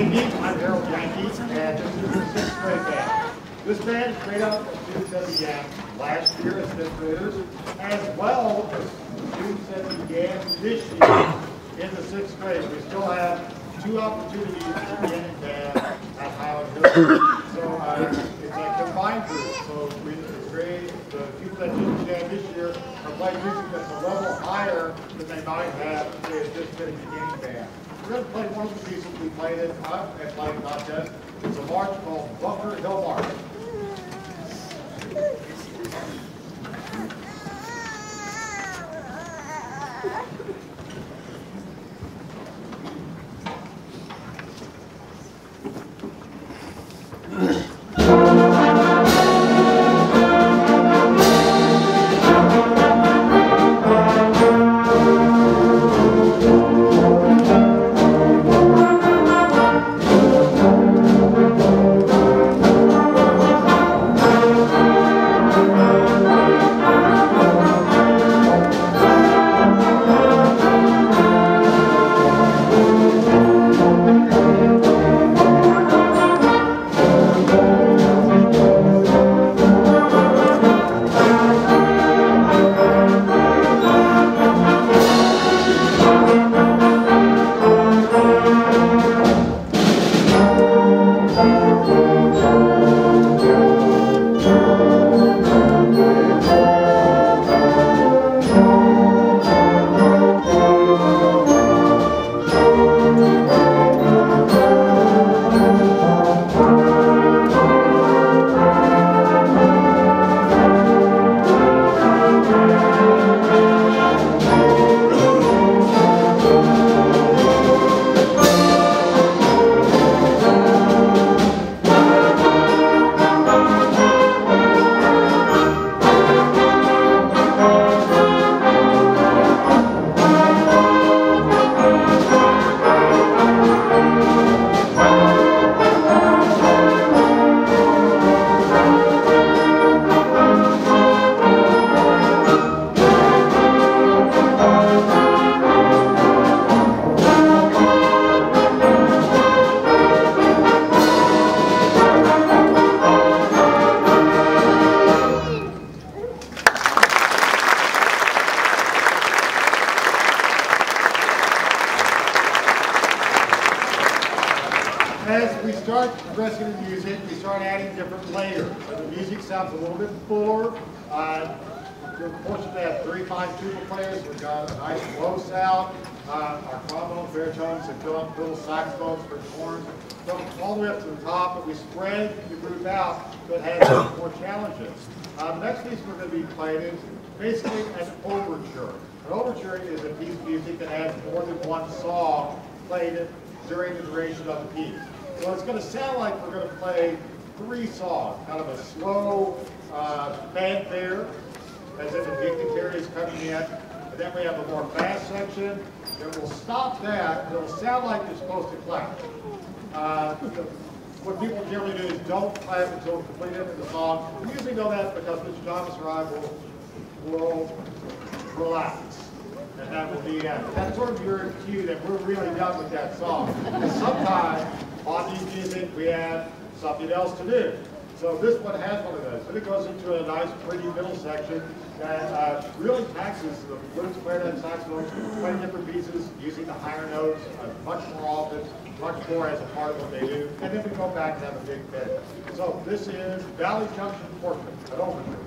evening. I'm Harold Yankee, and this is the sixth grade band. This band is made up of students that began last year as fifth graders, as well as students that began this year in the sixth grade. We still have 2 opportunities to begin in band at Highland Hill. So it's a combined group. So the people that didn't jam this year are playing music that's a level higher than they might have if they had just been a beginning band. We're going to play one of the pieces we played at Flag Contest. It's a march called Bunker Hill March. As we start progressing in music, we start adding different layers. So the music sounds a little bit fuller. We're fortunate to have 3 fine tuba players. We've got a nice low sound. Our trombones, baritones, and little saxophones for horns. So all the way up to the top, but we spread the group out that has more challenges. The next piece we're going to be playing is basically an overture. An overture is a piece of music that has more than one song played during the duration of the piece. So it's going to sound like we're going to play 3 songs, kind of a slow fanfare, as if the dignitary is coming in, and then we have a more fast section. Then we'll stop that, and it'll sound like you're supposed to clap. What people generally do is don't clap until the complete end of the song. We usually know that because Mr. Thomas or I will relax. And that will be that's sort of your cue that we're really done with that song. And sometimes on these music we have something else to do. So this one has one of those. So it goes into a nice, pretty middle section that really taxes the flutes, clarinet, saxophones, playing different pieces, using the higher notes much more often, much more as a part of what they do. And then we go back and have a big bed. So this is Valley Junction Portrait, an overture.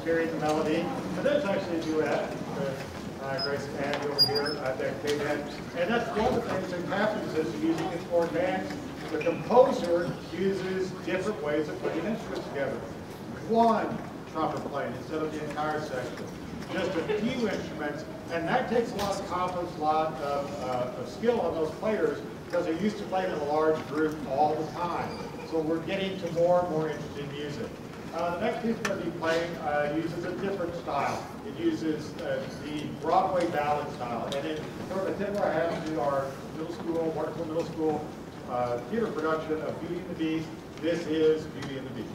carrying the melody. And there's actually a duet with Grace and Andy over here that came in. And that's one of the things that happens as the music gets more advanced. The composer uses different ways of putting instruments together. One trumpet playing instead of the entire section. Just a few instruments, and that takes a lot of confidence, a lot of skill on those players because they're used to playing in a large group all the time. So we're getting to more and more interesting music. The next piece we're going to be playing uses a different style. It uses the Broadway ballad style, and it sort of similar has to our middle school, wonderful middle school theater production of Beauty and the Beast. This is Beauty and the Beast.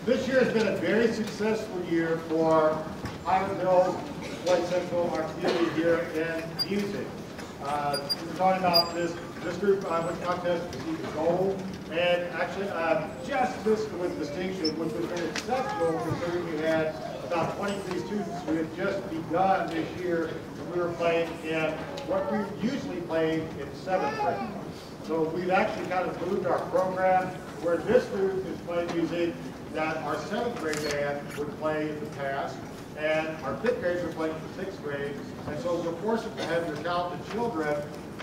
This year has been a very successful year for Highland Hills, Floyd Central, our community here in music. We're talking about this group with contest received gold, and actually just missed with distinction, which was very exceptional considering we had about 23 students who had just begun this year, and we were playing in what we usually played in 7th grade. So we've actually kind of moved our program where this group is playing music that our 7th grade band would play in the past, and our 5th graders are playing for 6th grade, and so we're fortunate to have your talented children,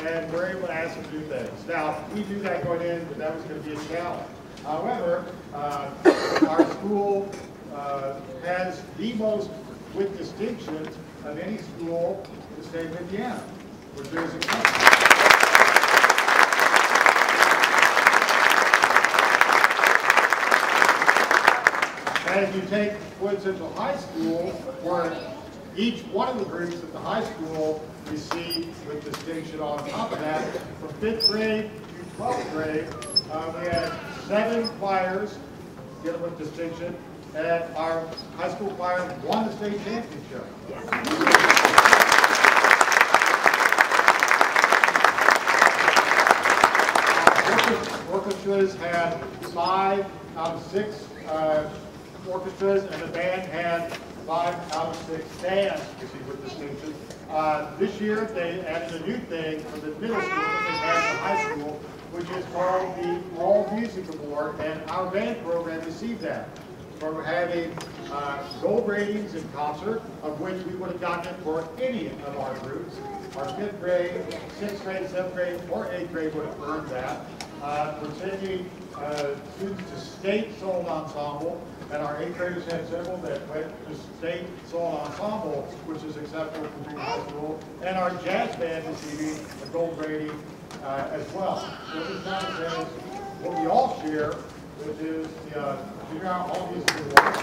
and we're able to ask them to do things. Now, we knew that going in, but that was going to be a challenge. However, our school has the most with distinctions of any school in the state of Indiana, which is a as you take Floyd Central High School, where each one of the groups at the high school received with distinction on top of that, from 5th grade to 12th grade, we had 7 choirs get with distinction, and our high school choir won the state championship. Orchestras had 5 out of 6 orchestras, and the band had 5 out of 6 bands received with distinction. This year, they added a new thing for the middle school that they had in the high school, which is called the All Music Award, and our band program received that from having gold ratings in concert, of which we would have gotten it for any of our groups. Our 5th grade, 6th grade, 7th grade, or 8th grade would have earned that. We're sending students to state solo ensemble, and our 8th graders had several that went to state solo ensemble, which is acceptable for junior high school, and our jazz band receiving a gold rating as well. What this kind of says, what we all share, which is the Junior All Music Award.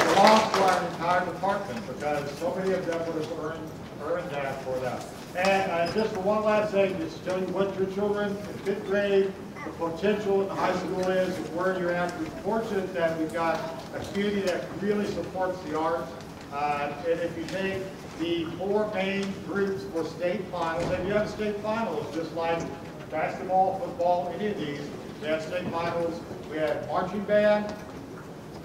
Belongs to our entire department because so many of them would have earned that for them. And just for one last thing, just to show you what your children in 5th grade, the potential in the high school is, and where you're at. We're fortunate that we've got a community that really supports the arts. And if you take the 4 main groups for state finals, and you have state finals just like basketball, football, any of these. We have state finals. We have marching band,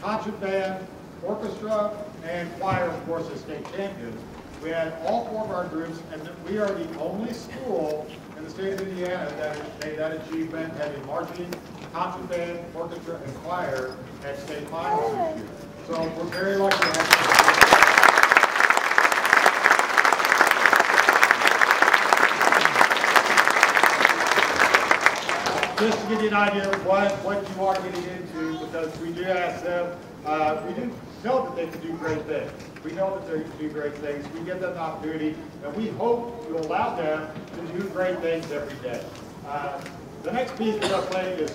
concert band, orchestra, and choir, of course, as state champions. We had all 4 of our groups, and we are the only school in the state of Indiana that made that achievement, having marching, concert band, orchestra, and choir at state finals this year. So we're very lucky to have just to give you an idea of what you are getting into, because we do ask them, we do know that they can do great things. We know that they can do great things. We give them the opportunity, and we hope to allow them to do great things every day. The next piece we're going to play is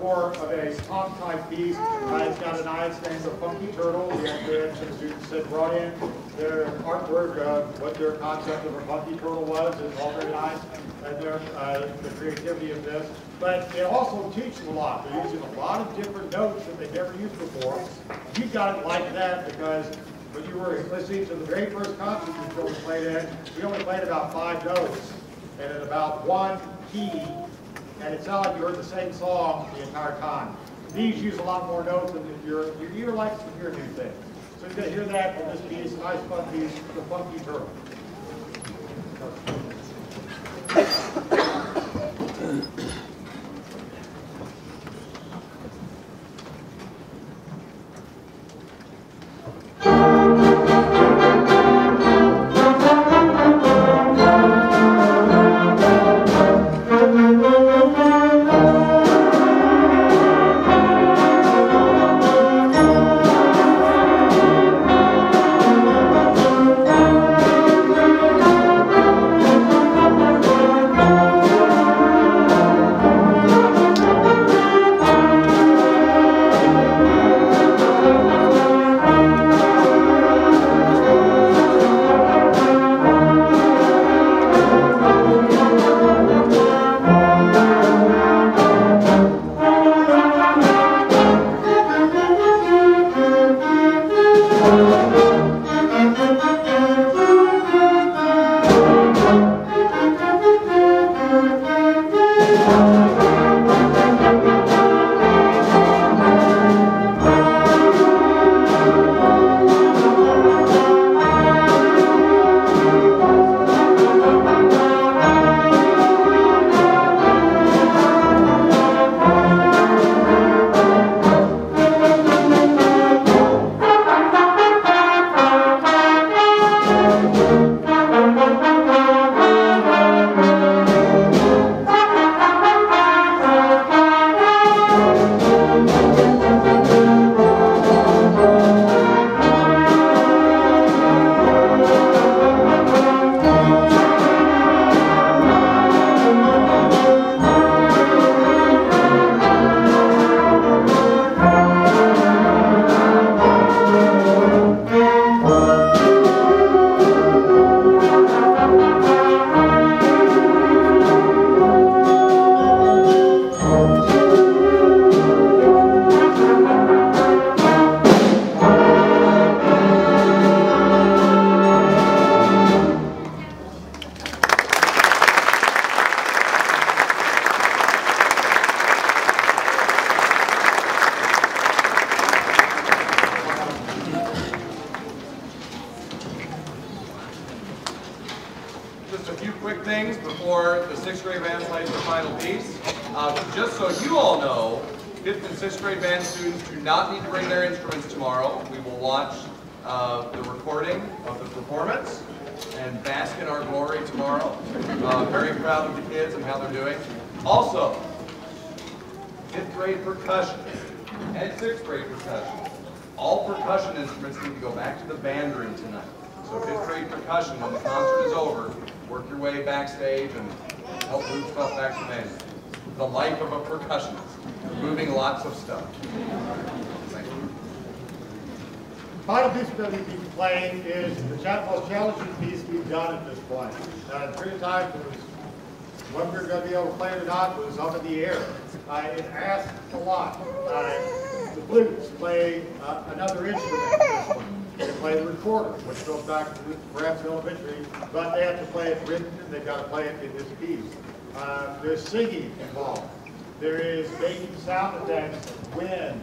more of a pop type piece. It's got an eye, it's named the Funky Turtle. We had some students that brought in their artwork of what their concept of a funky turtle was. It's all very nice, and the creativity of this. But it also teaches a lot. They're using a lot of different notes that they've never used before. You got it like that because when you were listening to the very first concert you children played in, we only played about 5 notes and in about 1 key, and it sounded like you heard the same song the entire time. These use a lot more notes, and your ear likes to hear new things. So you're going to hear that in this piece, nice fun piece, the Funky Turtle. just a few quick things before the 6th grade band plays the final piece. Just so you all know, 5th and 6th grade band students do not need to bring their instruments tomorrow. We will watch the recording of the performance and bask in our glory tomorrow. Very proud of the kids and how they're doing. Also, 5th grade percussion and 6th grade percussion. All percussion instruments need to go back to the band room tonight. So 5th grade percussion, when the concert is over, work your way backstage and help move stuff back to the band. The life of a percussionist, moving lots of stuff. Thank you. Final piece we're going to be playing is the most challenging piece we've done at this point. The period of time was whether we were going to be able to play it or not was up in the air. It asked a lot. The flutes play another instrument in this one. They play the recorder, which goes back to perhaps elementary, but they have to play it written and they've got to play it in this piece. There's singing involved. There is making sound effects, wind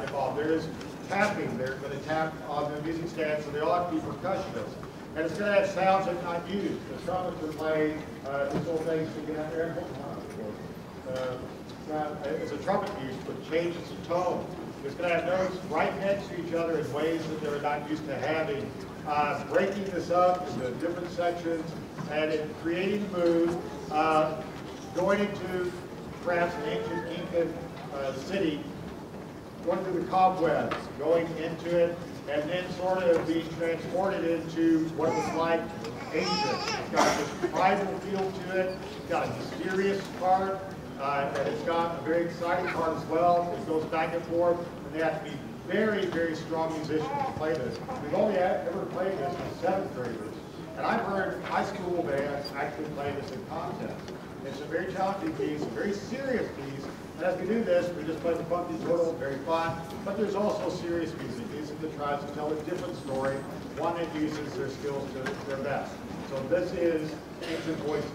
involved. There is tapping. They're going to tap on the music stand, so they all have to be percussionists. And it's going to have sounds that are not used. The trumpets are playing these little things to get out there. It's a trumpet piece, but changes the tone. It's going to have notes right next to each other in ways that they're not used to having. Breaking this up into different sections and creating a mood, going into perhaps an ancient Incan city, going through the cobwebs, going into it, and then sort of being transported into what it was like ancient. It's got this tribal feel to it. It's got a mysterious part. And it's got a very exciting part as well. It goes back and forth, and they have to be very, very strong musicians to play this. We've only ever played this with 7th graders, and I've heard high school bands actually play this in contests. It's a very challenging piece, a very serious piece, and as we do this, we just play the funky total, very fun, but there's also serious music. Music that tries to tell a different story, one that uses their skills to their best. So this is Ancient Voices.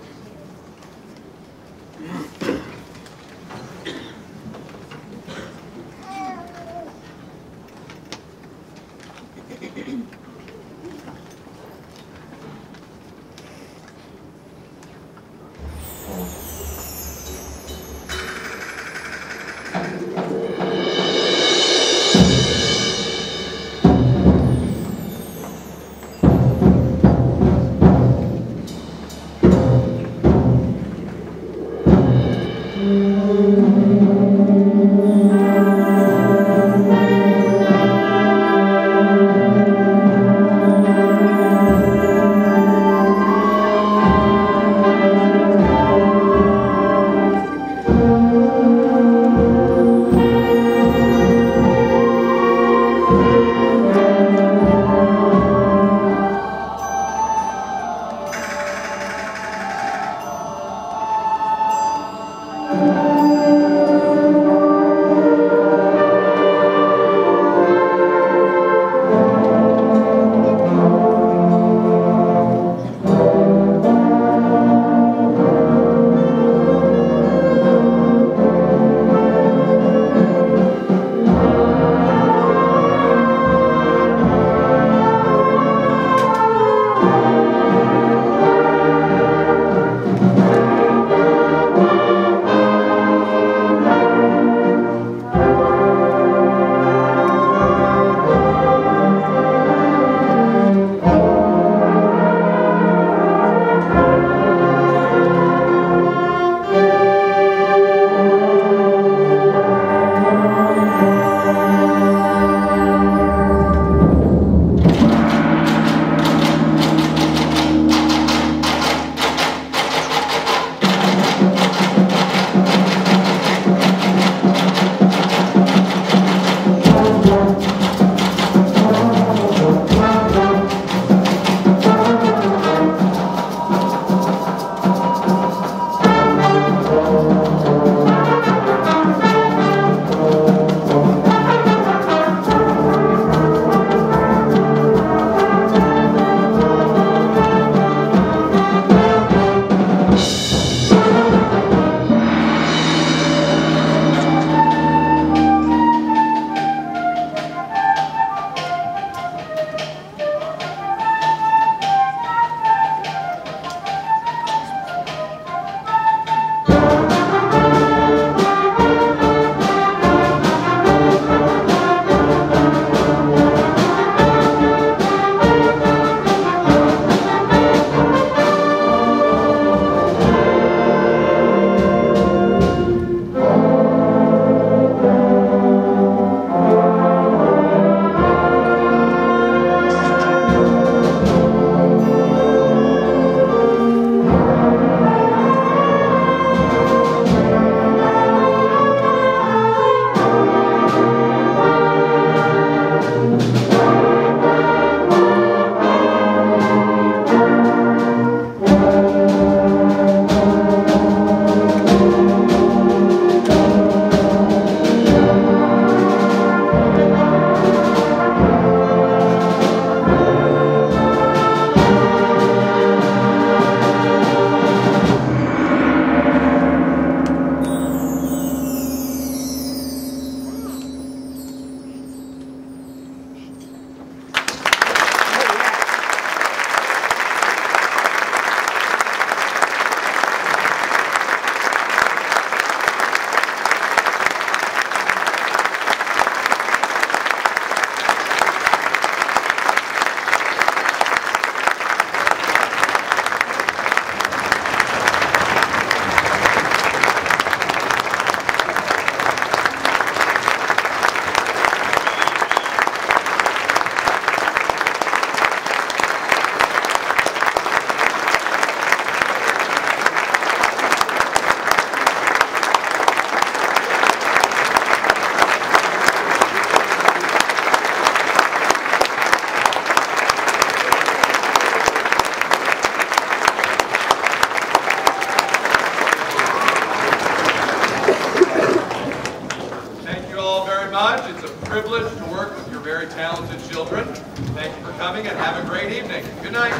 to work with your very talented children. Thank you for coming and have a great evening. Good night.